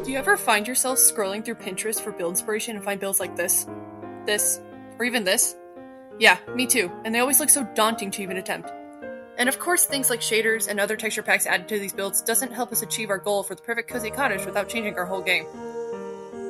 Do you ever find yourself scrolling through Pinterest for build inspiration and find builds like this, or even this? Yeah, me too, and they always look so daunting to even attempt. And of course, things like shaders and other texture packs added to these builds doesn't help us achieve our goal for the perfect cozy cottage without changing our whole game.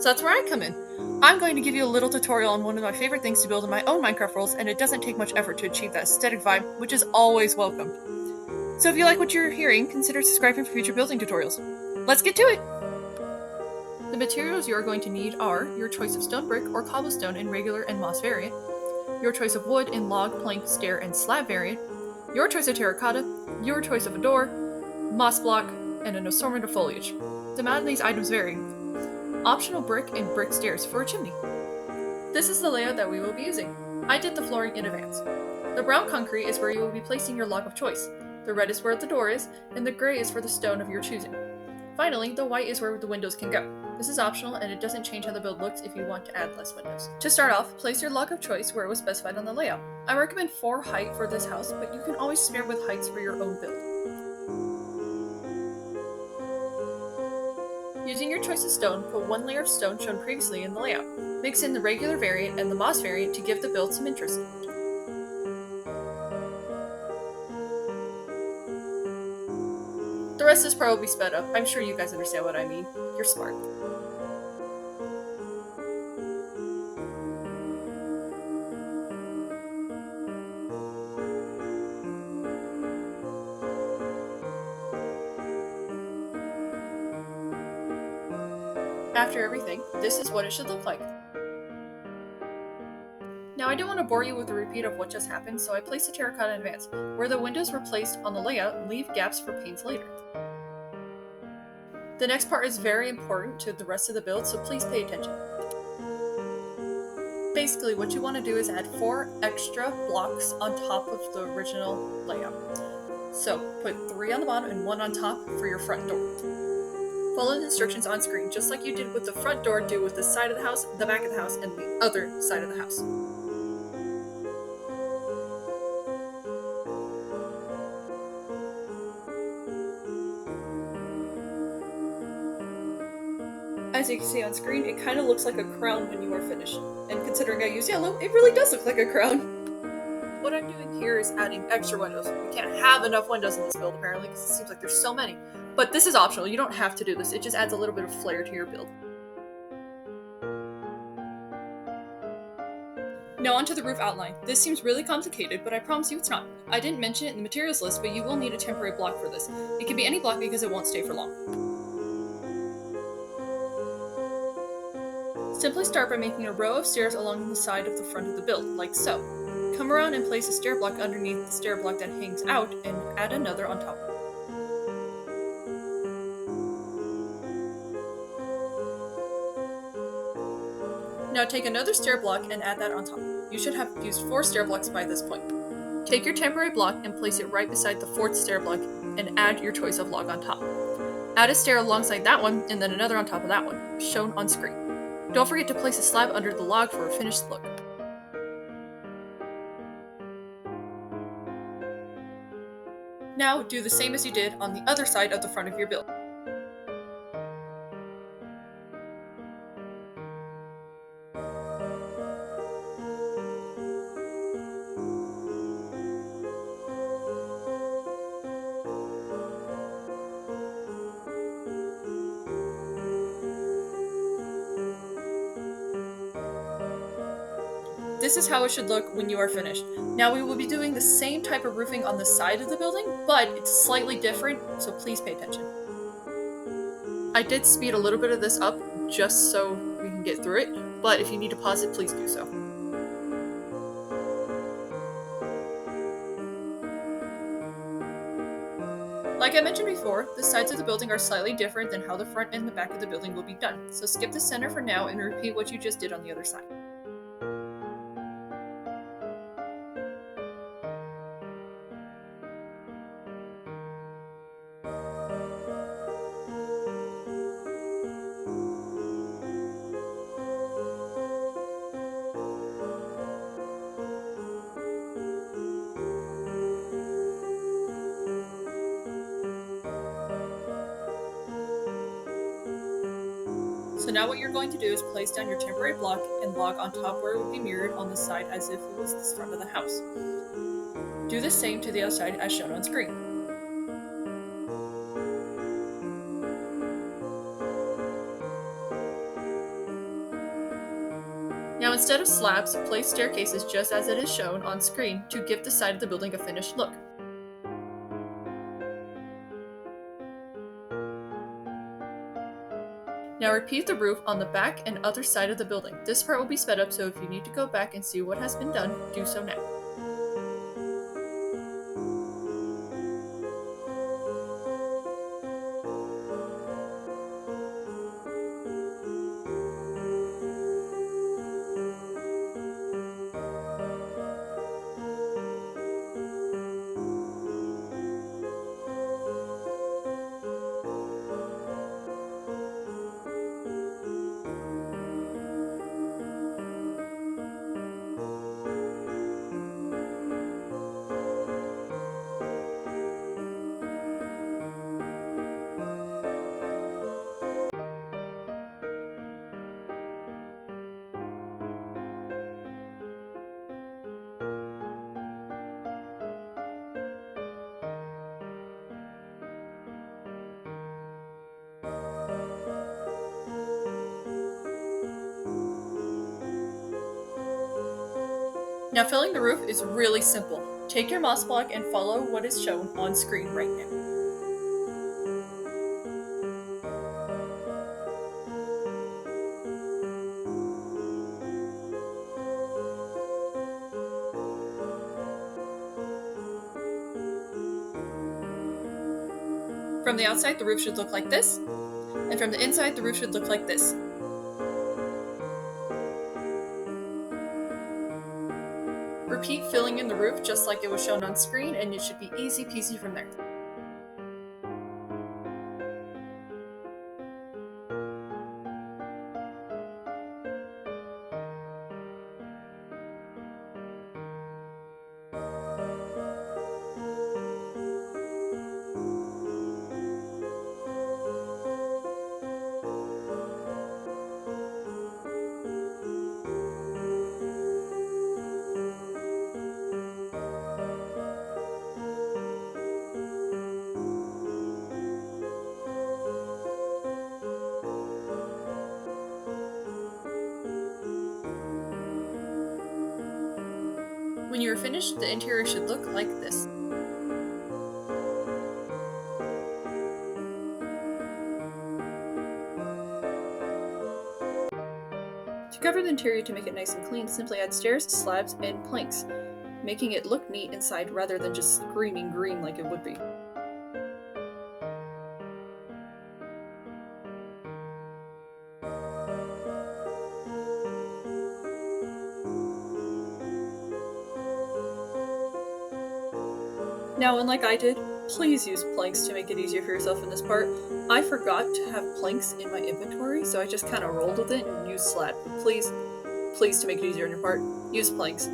So that's where I come in. I'm going to give you a little tutorial on one of my favorite things to build in my own Minecraft worlds, and it doesn't take much effort to achieve that aesthetic vibe, which is always welcomed. So if you like what you're hearing, consider subscribing for future building tutorials. Let's get to it! The materials you are going to need are your choice of stone brick or cobblestone in regular and moss variant, your choice of wood in log, plank, stair, and slab variant, your choice of terracotta, your choice of a door, moss block, and an assortment of foliage. The amount of these items vary. Optional brick and brick stairs for a chimney. This is the layout that we will be using. I did the flooring in advance. The brown concrete is where you will be placing your log of choice. The red is where the door is, and the gray is for the stone of your choosing. Finally, the white is where the windows can go. This is optional and it doesn't change how the build looks if you want to add less windows. To start off, place your log of choice where it was specified on the layout. I recommend 4 height for this house, but you can always spare with heights for your own build. Using your choice of stone, put 1 layer of stone shown previously in the layout. Mix in the regular variant and the moss variant to give the build some interest. The rest is probably sped up. I'm sure you guys understand what I mean. You're smart. After everything, this is what it should look like. Now I don't want to bore you with a repeat of what just happened, so I placed the terracotta in advance. Where the windows were placed on the layout, leave gaps for panes later. The next part is very important to the rest of the build, so please pay attention. Basically, what you want to do is add 4 extra blocks on top of the original layout. So, put 3 on the bottom and 1 on top for your front door. Follow the instructions on screen, just like you did with the front door, do with the side of the house, the back of the house, and the other side of the house. As you can see on screen, it kind of looks like a crown when you are finished. And considering I use yellow, it really does look like a crown. What I'm doing here is adding extra windows. We can't have enough windows in this build apparently, because it seems like there's so many. But this is optional, you don't have to do this, it just adds a little bit of flair to your build. Now onto the roof outline. This seems really complicated, but I promise you it's not. I didn't mention it in the materials list, but you will need a temporary block for this. It can be any block because it won't stay for long. Simply start by making a row of stairs along the side of the front of the build, like so. Come around and place a stair block underneath the stair block that hangs out, and add another on top. Now take another stair block and add that on top. You should have used 4 stair blocks by this point. Take your temporary block and place it right beside the 4th stair block, and add your choice of log on top. Add a stair alongside that one, and then another on top of that one, shown on screen. Don't forget to place a slab under the log for a finished look. Now do the same as you did on the other side of the front of your build. This is how it should look when you are finished. Now we will be doing the same type of roofing on the side of the building, but it's slightly different, so please pay attention. I did speed a little bit of this up just so we can get through it, but if you need to pause it, please do so. Like I mentioned before, the sides of the building are slightly different than how the front and the back of the building will be done, so skip the center for now and repeat what you just did on the other side. So now what you're going to do is place down your temporary block and log on top where it would be mirrored on the side as if it was the front of the house. Do the same to the other side as shown on screen. Now instead of slabs, place staircases just as it is shown on screen to give the side of the building a finished look. Now repeat the roof on the back and other side of the building. This part will be sped up, so if you need to go back and see what has been done, do so now. Now filling the roof is really simple. Take your moss block and follow what is shown on screen right now. From the outside, the roof should look like this, and from the inside, the roof should look like this. Repeat filling in the roof just like it was shown on screen, and it should be easy peasy from there. When you are finished, the interior should look like this. To cover the interior to make it nice and clean, simply add stairs, slabs, and planks, making it look neat inside rather than just screaming green like it would be. Now, unlike I did, please use planks to make it easier for yourself in this part. I forgot to have planks in my inventory, so I just kind of rolled with it and used slab. But please, to make it easier on your part, use planks.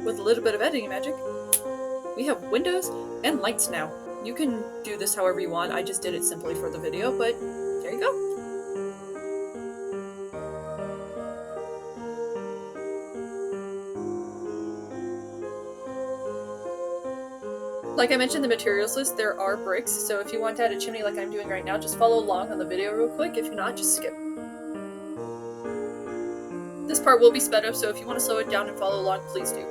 With a little bit of editing magic, we have windows and lights now. You can do this however you want, I just did it simply for the video, but there you go. Like I mentioned in the materials list, there are bricks, so if you want to add a chimney like I'm doing right now, just follow along on the video real quick. If not, just skip. This part will be sped up, so if you want to slow it down and follow along, please do.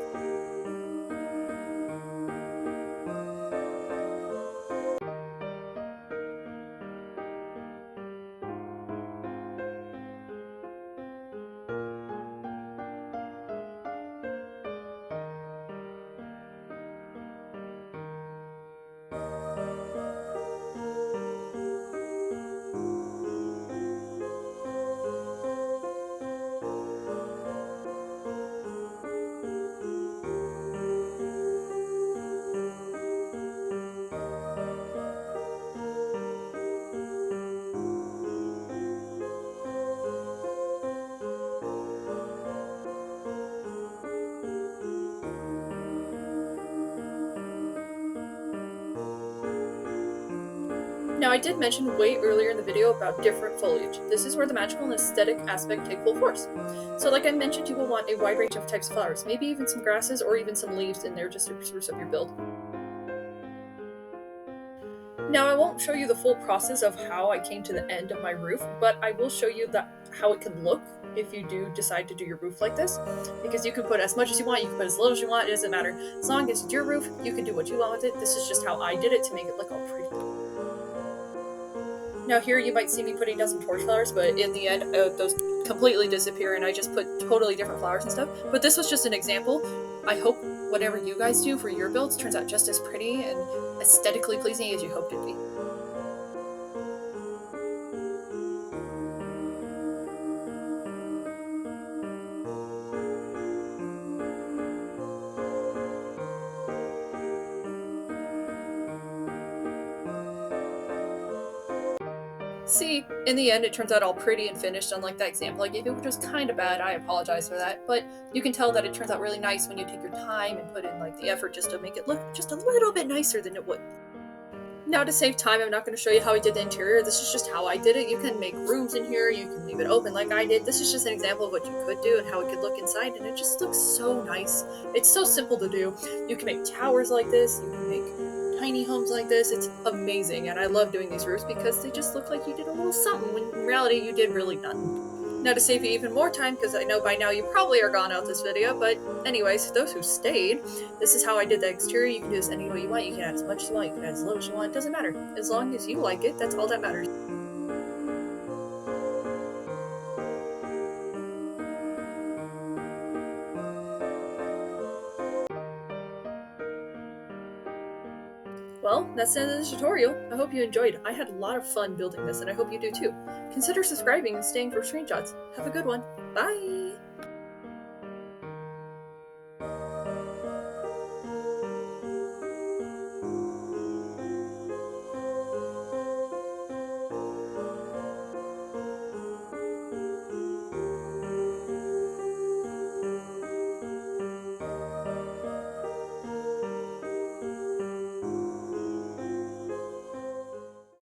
Now, I did mention way earlier in the video about different foliage. This is where the magical and aesthetic aspect take full force. So like I mentioned, you will want a wide range of types of flowers, maybe even some grasses or even some leaves in there just to spruce up your build. Now, I won't show you the full process of how I came to the end of my roof, but I will show you how it can look if you do decide to do your roof like this, because you can put as much as you want, you can put as little as you want, it doesn't matter. As long as it's your roof, you can do what you want with it. This is just how I did it to make it look all pretty. Now here you might see me putting down some torch flowers, but in the end those completely disappear and I just put totally different flowers and stuff. But this was just an example. I hope whatever you guys do for your builds turns out just as pretty and aesthetically pleasing as you hoped it'd be. See, in the end it turns out all pretty and finished, unlike that example I gave you, which was kind of bad. I apologize for that, but you can tell that it turns out really nice when you take your time and put in like the effort just to make it look just a little bit nicer than it would. Now to save time, I'm not going to show you how I did the interior. This is just how I did it. You can make rooms in here, you can leave it open like I did. This is just an example of what you could do and how it could look inside, and it just looks so nice. It's so simple to do. You can make towers like this, you can make tiny homes like this. It's amazing, and I love doing these roofs because they just look like you did a little something when in reality you did really nothing. Now to save you even more time, because I know by now you probably are gone out this video, but anyways, those who stayed, this is how I did the exterior. You can do this any way you want, you can add as much as you want, you can add as little as you want, it doesn't matter. As long as you like it, that's all that matters. Well, that's the end of the tutorial. I hope you enjoyed. I had a lot of fun building this, and I hope you do too. Consider subscribing and staying for screenshots. Have a good one. Bye!